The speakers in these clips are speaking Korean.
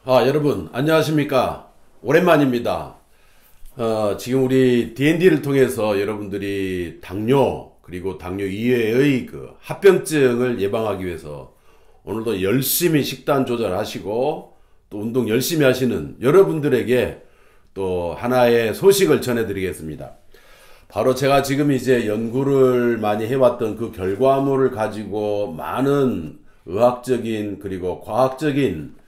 여러분 안녕하십니까. 오랜만입니다. 지금 우리 D&D를 통해서 여러분들이 당뇨 그리고 당뇨 이외의 그 합병증을 예방하기 위해서 오늘도 열심히 식단 조절하시고 또 운동 열심히 하시는 여러분들에게 또 하나의 소식을 전해드리겠습니다. 바로 제가 지금 이제 연구를 많이 해왔던 그 결과물을 가지고 많은 의학적인 그리고 과학적인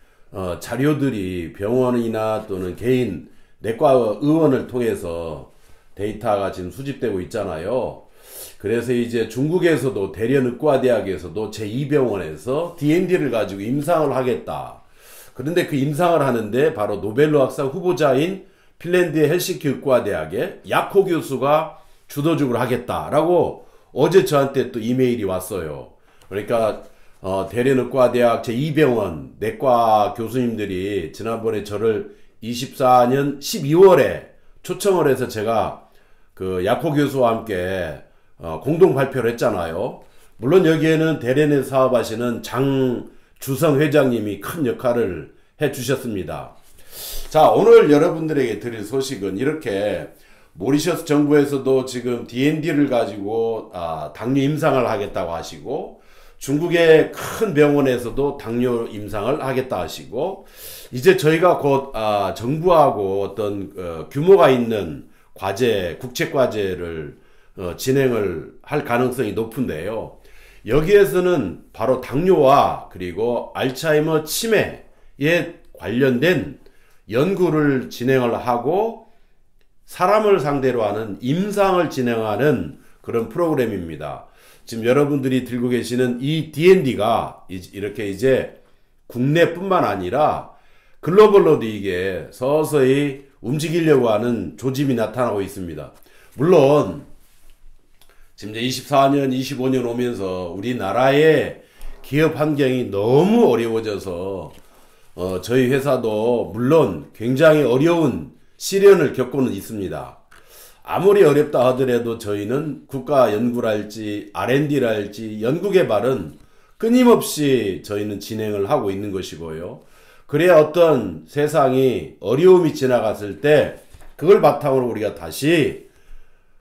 자료들이 병원이나 또는 개인 내과 의원을 통해서 데이터가 지금 수집되고 있잖아요. 그래서 이제 중국에서도 대련의과대학에서도 제2병원에서 D&D를 가지고 임상을 하겠다. 그런데 그 임상을 하는데 바로 노벨의학상 후보자인 핀란드의 헬싱키 의과대학의 야코 교수가 주도적으로 하겠다라고 어제 저한테 또 이메일이 왔어요. 그러니까 대련의과대학 제2병원 내과 교수님들이 지난번에 저를 24년 12월에 초청을 해서 제가 그 야코 교수와 함께 공동 발표를 했잖아요. 물론 여기에는 대련에 사업하시는 장주성 회장님이 큰 역할을 해 주셨습니다. 자, 오늘 여러분들에게 드릴 소식은 이렇게 모리셔스 정부에서도 지금 D&D를 가지고 당뇨 임상을 하겠다고 하시고, 중국의 큰 병원에서도 당뇨 임상을 하겠다 하시고, 이제 저희가 곧 정부하고 어떤 규모가 있는 과제, 국책과제를 진행을 할 가능성이 높은데요. 여기에서는 바로 당뇨와 그리고 알츠하이머 치매에 관련된 연구를 진행을 하고 사람을 상대로 하는 임상을 진행하는 그런 프로그램입니다. 지금 여러분들이 들고 계시는 이 D&D가 이렇게 이제 국내뿐만 아니라 글로벌로도 이게 서서히 움직이려고 하는 조짐이 나타나고 있습니다. 물론 지금 이제 24년, 25년 오면서 우리나라의 기업 환경이 너무 어려워져서 저희 회사도 물론 굉장히 어려운 시련을 겪고는 있습니다. 아무리 어렵다 하더라도 저희는 국가연구랄지 R&D랄지 연구개발은 끊임없이 저희는 진행을 하고 있는 것이고요. 그래야 어떤 세상이 어려움이 지나갔을 때 그걸 바탕으로 우리가 다시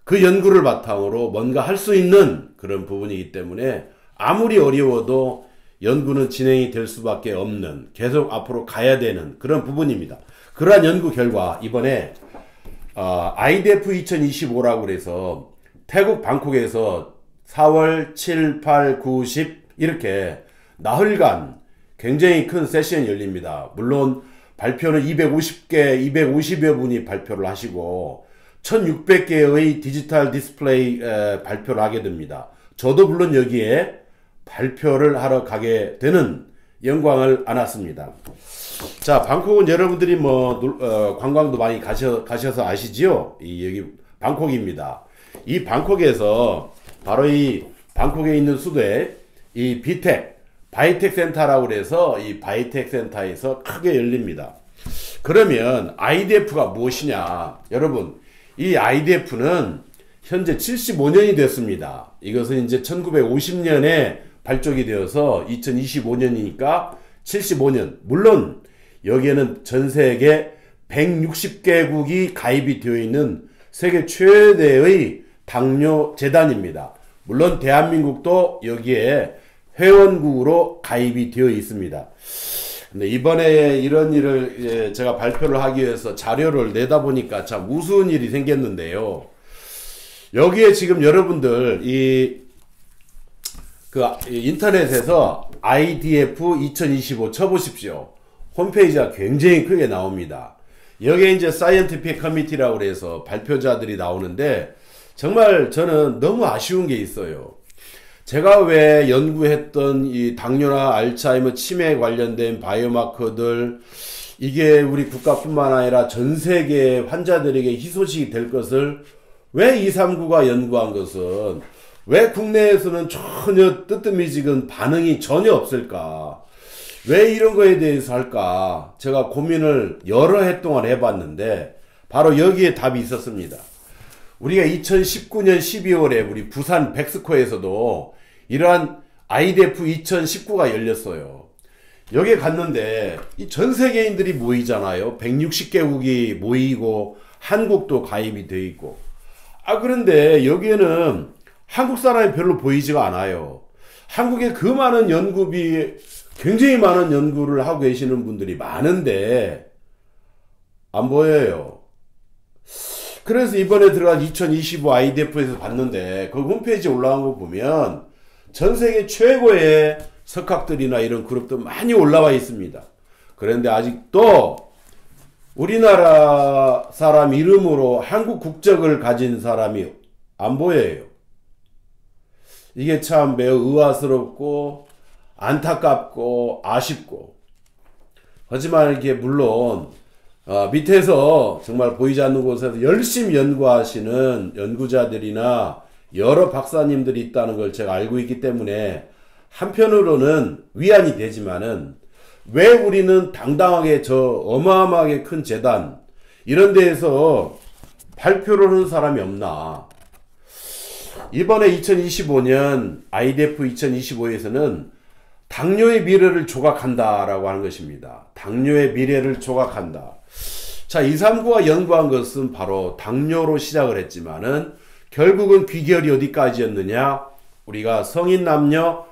그 연구를 바탕으로 뭔가 할 수 있는 그런 부분이기 때문에 아무리 어려워도 연구는 진행이 될 수밖에 없는, 계속 앞으로 가야 되는 그런 부분입니다. 그러한 연구 결과 이번에 IDF 2025라고 그래서 태국 방콕에서 4월 7, 8, 9, 10 이렇게 나흘간 굉장히 큰 세션이 열립니다. 물론 발표는 250개, 250여 분이 발표를 하시고 1600개의 디지털 디스플레이 발표를 하게 됩니다. 저도 물론 여기에 발표를 하러 가게 되는 영광을 안았습니다. 자, 방콕은 여러분들이 관광도 많이 가셔서 아시지요? 여기 방콕입니다. 이 방콕에서 바로 이 방콕에 있는 수도에 이 바이텍 센터라고 그래서 이 바이텍 센터에서 크게 열립니다. 그러면 IDF가 무엇이냐? 여러분, 이 IDF는 현재 75년이 됐습니다. 이것은 이제 1950년에 발족이 되어서 2025년이니까 75년. 물론 여기에는 전 세계 160개국이 가입이 되어 있는 세계 최대의 당뇨 재단입니다. 물론 대한민국도 여기에 회원국으로 가입이 되어 있습니다. 근데 이번에 이런 일을 제가 발표를 하기 위해서 자료를 내다 보니까 참 우스운 일이 생겼는데요. 여기에 지금 여러분들 인터넷에서 IDF 2025 쳐보십시오. 홈페이지가 굉장히 크게 나옵니다. 여기에 이제 사이언티픽 커미티라고 해서 발표자들이 나오는데 정말 저는 너무 아쉬운 게 있어요. 제가 왜 연구했던 이 당뇨나 알츠하이머 치매에 관련된 바이오마커들, 이게 우리 국가뿐만 아니라 전 세계 환자들에게 희소식이 될 것을 왜 239가 연구한 것은 왜 국내에서는 전혀 뜨뜻미지근 반응이 전혀 없을까? 왜 이런 거에 대해서 할까? 제가 고민을 여러 해 동안 해봤는데 바로 여기에 답이 있었습니다. 우리가 2019년 12월에 우리 부산 백스코에서도 이러한 IDF 2019가 열렸어요. 여기에 갔는데 이 전 세계인들이 모이잖아요. 160개국이 모이고 한국도 가입이 돼 있고. 그런데 여기에는 한국 사람이 별로 보이지가 않아요. 한국에 그 많은 연구비, 굉장히 많은 연구를 하고 계시는 분들이 많은데 안 보여요. 그래서 이번에 들어간 2025 IDF에서 봤는데 그 홈페이지에 올라간 거 보면 전 세계 최고의 석학들이나 이런 그룹도 많이 올라와 있습니다. 그런데 아직도 우리나라 사람 이름으로 한국 국적을 가진 사람이 안 보여요. 이게 참 매우 의아스럽고 안타깝고 아쉽고. 하지만 이게 물론 밑에서 정말 보이지 않는 곳에서 열심히 연구하시는 연구자들이나 여러 박사님들이 있다는 걸 제가 알고 있기 때문에 한편으로는 위안이 되지만은 왜 우리는 당당하게 저 어마어마하게 큰 재단 이런 데에서 발표를 하는 사람이 없나. 이번에 2025년 IDF 2025에서는 당뇨의 미래를 조각한다 라고 하는 것입니다. 당뇨의 미래를 조각한다. 자, 239가 연구한 것은 바로 당뇨로 시작을 했지만은 결국은 귀결이 어디까지였느냐. 우리가 성인 남녀,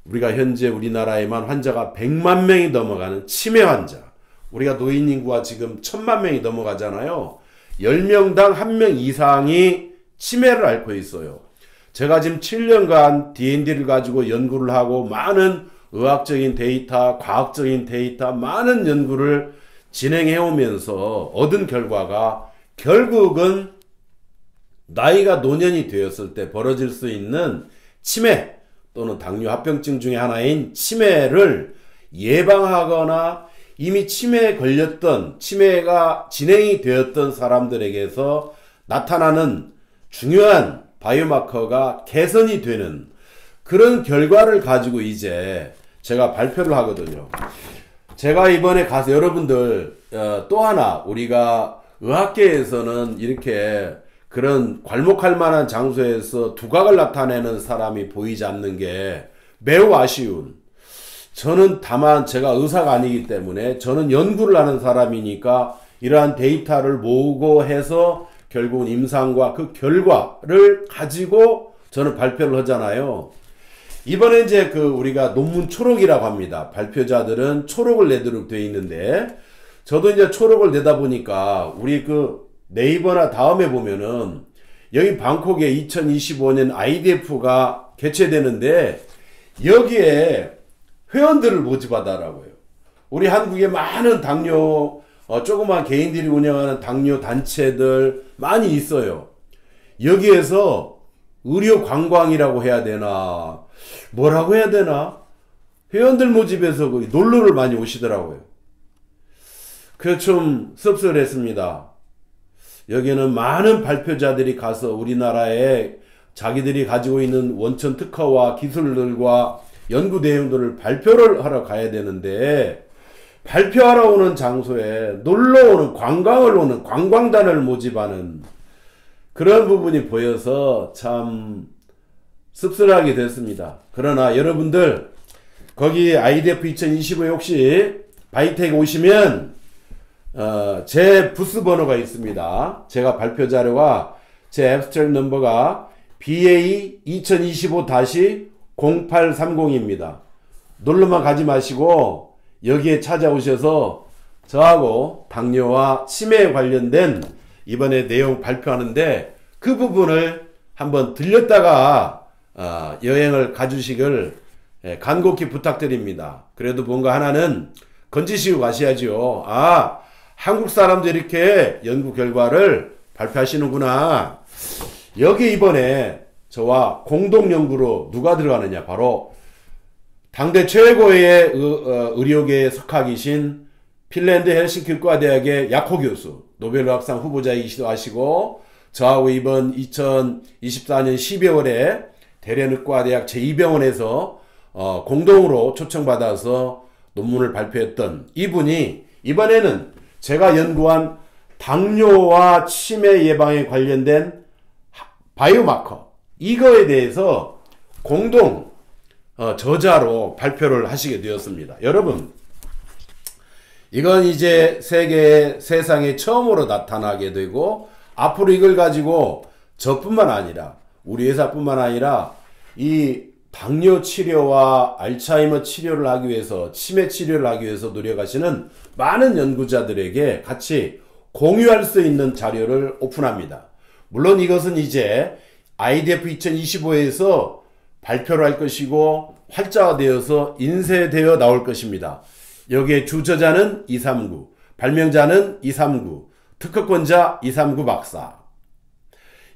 우리가 현재 우리나라에만 환자가 100만 명이 넘어가는 치매 환자. 우리가 노인 인구가 지금 1000만 명이 넘어가잖아요. 10명당 1명 이상이 치매를 앓고 있어요. 제가 지금 7년간 D&D를 가지고 연구를 하고 많은 의학적인 데이터, 과학적인 데이터, 많은 연구를 진행해 오면서 얻은 결과가 결국은 나이가 노년이 되었을 때 벌어질 수 있는 치매 또는 당뇨 합병증 중에 하나인 치매를 예방하거나 이미 치매에 걸렸던, 치매가 진행이 되었던 사람들에게서 나타나는 중요한 바이오마커가 개선이 되는 그런 결과를 가지고 이제 제가 발표를 하거든요. 제가 이번에 가서 여러분들 또 하나 우리가 의학계에서는 이렇게 그런 괄목할 만한 장소에서 두각을 나타내는 사람이 보이지 않는 게 매우 아쉬운. 저는 다만 제가 의사가 아니기 때문에 저는 연구를 하는 사람이니까 이러한 데이터를 모으고 해서 결국은 임상과 그 결과를 가지고 저는 발표를 하잖아요. 이번에 이제 그 우리가 논문 초록이라고 합니다. 발표자들은 초록을 내도록 되어 있는데 저도 이제 초록을 내다 보니까 우리 그 네이버나 다음에 보면은 여기 방콕에 2025년 IDF가 개최되는데 여기에 회원들을 모집하더라고요. 우리 한국에 많은 당뇨 조그만 개인들이 운영하는 당뇨 단체들 많이 있어요. 여기에서 의료 관광이라고 해야 되나 뭐라고 해야 되나 회원들 모집해서 거기 놀러를 많이 오시더라고요. 그래서 좀 씁쓸했습니다. 여기는 많은 발표자들이 가서 우리나라에 자기들이 가지고 있는 원천 특허와 기술들과 연구 내용들을 발표를 하러 가야 되는데 발표하러 오는 장소에 놀러 오는 관광을 오는 관광단을 모집하는 그런 부분이 보여서 참 씁쓸하게 됐습니다. 그러나 여러분들 거기 IDF 2025에 혹시 바이텍 오시면 제 부스 번호가 있습니다. 제가 발표 자료가 제 앱스트랙 넘버가 BA 2025-0830입니다. 놀러만 가지 마시고 여기에 찾아오셔서 저하고 당뇨와 치매에 관련된 이번에 내용 발표하는데 그 부분을 한번 들렸다가 여행을 가주시길 간곡히 부탁드립니다. 그래도 뭔가 하나는 건지시고 가셔야죠. 한국 사람도 이렇게 연구 결과를 발표하시는구나. 여기 이번에 저와 공동 연구로 누가 들어가느냐. 바로 당대 최고의 의료계의 석학이신 핀란드 헬싱키과대학의 야코 교수, 노벨의학상 후보자이기도 하시고 저하고 이번 2024년 12월에 대련의과대학 제2병원에서 공동으로 초청받아서 논문을 발표했던 이분이 이번에는 제가 연구한 당뇨와 치매 예방에 관련된 바이오마커 이거에 대해서 공동 저자로 발표를 하시게 되었습니다. 여러분, 이건 이제 세상에 처음으로 나타나게 되고, 앞으로 이걸 가지고 저뿐만 아니라 우리 회사뿐만 아니라 이 당뇨 치료와 알츠하이머 치료를 하기 위해서, 치매 치료를 하기 위해서 노력하시는 많은 연구자들에게 같이 공유할 수 있는 자료를 오픈합니다. 물론 이것은 이제 IDF 2025에서 발표를 할 것이고 활자화되어서 인쇄되어 나올 것입니다. 여기에 주저자는 239, 발명자는 239, 특허권자 239 박사.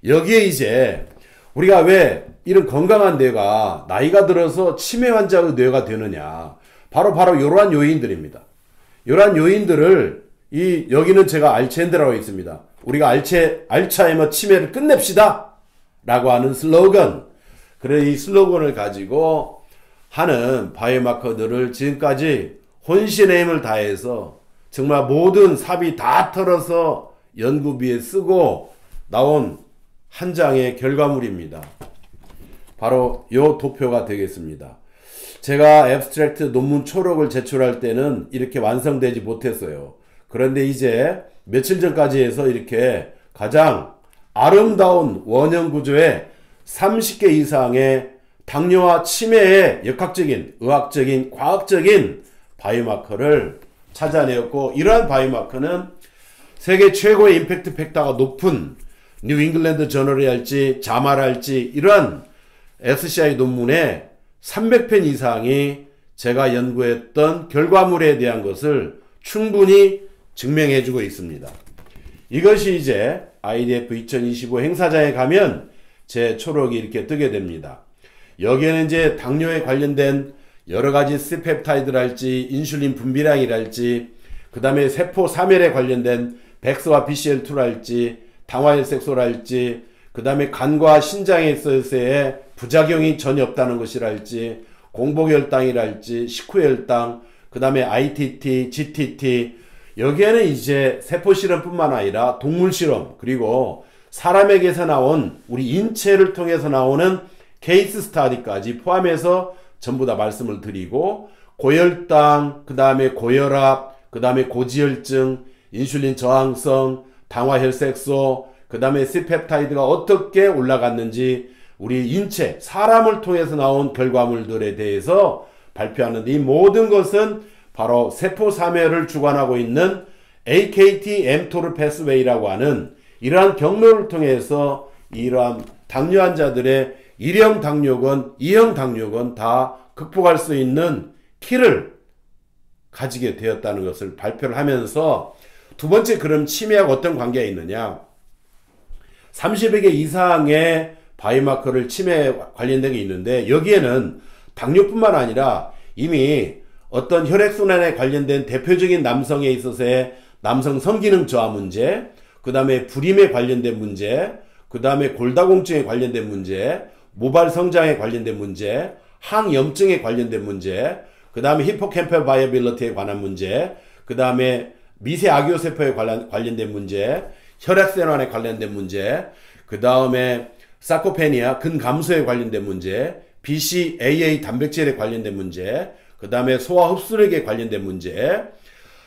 여기에 이제 우리가 왜 이런 건강한 뇌가 나이가 들어서 치매 환자의 뇌가 되느냐. 바로 이러한 요인들입니다. 이러한 요인들을 여기는 제가 알츠핸드라고 있습니다. 우리가 알츠하이머 치매를 끝냅시다 라고 하는 슬로건. 그래, 이 슬로건을 가지고 하는 바이오마커들을 지금까지 혼신의 힘을 다해서 정말 모든 사비 다 털어서 연구비에 쓰고 나온 한 장의 결과물입니다. 바로 요 도표가 되겠습니다. 제가 앱스트랙트 논문 초록을 제출할 때는 이렇게 완성되지 못했어요. 그런데 이제 며칠 전까지 해서 이렇게 가장 아름다운 원형 구조의 30개 이상의 당뇨와 치매의 역학적인, 의학적인, 과학적인 바이오마커를 찾아내었고, 이러한 바이오마커는 세계 최고의 임팩트 팩터가 높은 뉴 잉글랜드 저널이 할지 자마를 할지 이러한 SCI 논문의 300편 이상이 제가 연구했던 결과물에 대한 것을 충분히 증명해주고 있습니다. 이것이 이제 IDF 2025 행사장에 가면 제 초록이 이렇게 뜨게 됩니다. 여기에는 이제 당뇨에 관련된 여러가지 C펩타이드랄지 인슐린 분비량이랄지 그 다음에 세포 사멸에 관련된 백스와 BCL2랄지 당화혈색소랄지 그 다음에 간과 신장에 있어서의 부작용이 전혀 없다는 것이랄지 공복혈당이랄지 식후혈당 그 다음에 ITT, GTT 여기에는 이제 세포실험뿐만 아니라 동물실험 그리고 사람에게서 나온 우리 인체를 통해서 나오는 케이스 스타디까지 포함해서 전부 다 말씀을 드리고 고혈당, 그 다음에 고혈압, 그 다음에 고지혈증, 인슐린 저항성, 당화혈색소, 그 다음에 C펩타이드가 어떻게 올라갔는지 우리 인체, 사람을 통해서 나온 결과물들에 대해서 발표하는데 이 모든 것은 바로 세포사멸을 주관하고 있는 AKT-mTOR 패스웨이라고 하는 이러한 경로를 통해서 이러한 당뇨 환자들의 1형 당뇨건, 2형 당뇨건 다 극복할 수 있는 키를 가지게 되었다는 것을 발표를 하면서 두 번째, 그럼 치매하고 어떤 관계가 있느냐? 30여 개 이상의 바이오마커를 치매에 관련된 게 있는데 여기에는 당뇨뿐만 아니라 이미 어떤 혈액순환에 관련된 대표적인 남성에 있어서의 남성 성기능 저하 문제, 그 다음에 불임에 관련된 문제, 그 다음에 골다공증에 관련된 문제, 모발 성장에 관련된 문제, 항염증에 관련된 문제, 그 다음에 히포캠팔 바이어빌리티에 관한 문제, 그 다음에 미세 악효세포에 관련된 문제, 혈액순환에 관련된 문제, 그 다음에 사코페니아 근감소에 관련된 문제, BCAA 단백질에 관련된 문제, 그 다음에 소화 흡수력에 관련된 문제,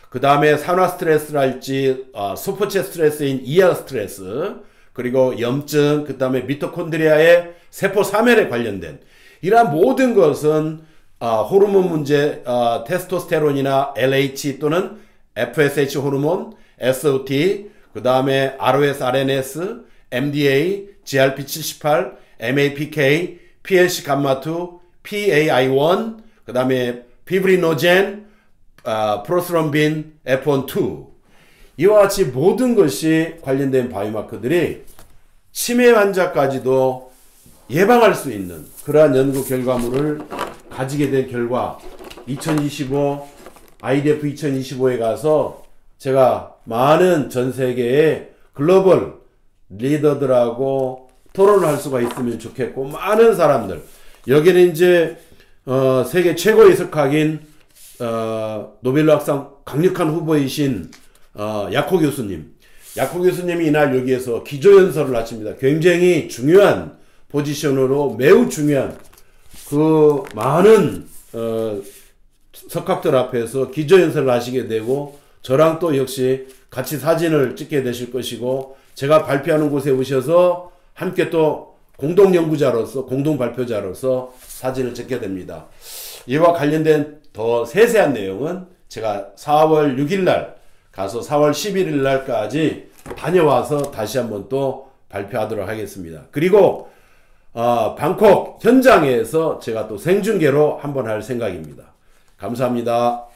그 다음에 산화 스트레스랄지 소포체 스트레스인 이하 스트레스, 그리고 염증, 그 다음에 미토콘드리아의 세포 사멸에 관련된 이러한 모든 것은 호르몬 문제, 테스토스테론이나 LH 또는 FSH 호르몬, SOT, 그 다음에 ROS, RNS, MDA, GRP78, MAPK, PLC 감마2, PAI1, 그 다음에 피브리노젠, 프로스럼빈, F1, 2 이와 같이 모든 것이 관련된 바이오마커들이 치매 환자까지도 예방할 수 있는 그러한 연구 결과물을 가지게 된 결과 2025 IDF 2025에 가서 제가 많은 전 세계의 글로벌 리더들하고 토론을 할 수가 있으면 좋겠고 많은 사람들 여기는 이제 세계 최고의 석학인 노벨학상 강력한 후보이신 야코 교수님. 야코 교수님이 이날 여기에서 기조연설을 하십니다. 굉장히 중요한 포지션으로 매우 중요한 그 많은 석학들 앞에서 기조연설을 하시게 되고 저랑 또 역시 같이 사진을 찍게 되실 것이고 제가 발표하는 곳에 오셔서 함께 또 공동연구자로서 공동발표자로서 사진을 찍게 됩니다. 이와 관련된 더 세세한 내용은 제가 4월 6일날 가서 4월 11일날까지 다녀와서 다시 한번 또 발표하도록 하겠습니다. 그리고 방콕 현장에서 제가 또 생중계로 한번 할 생각입니다. 감사합니다.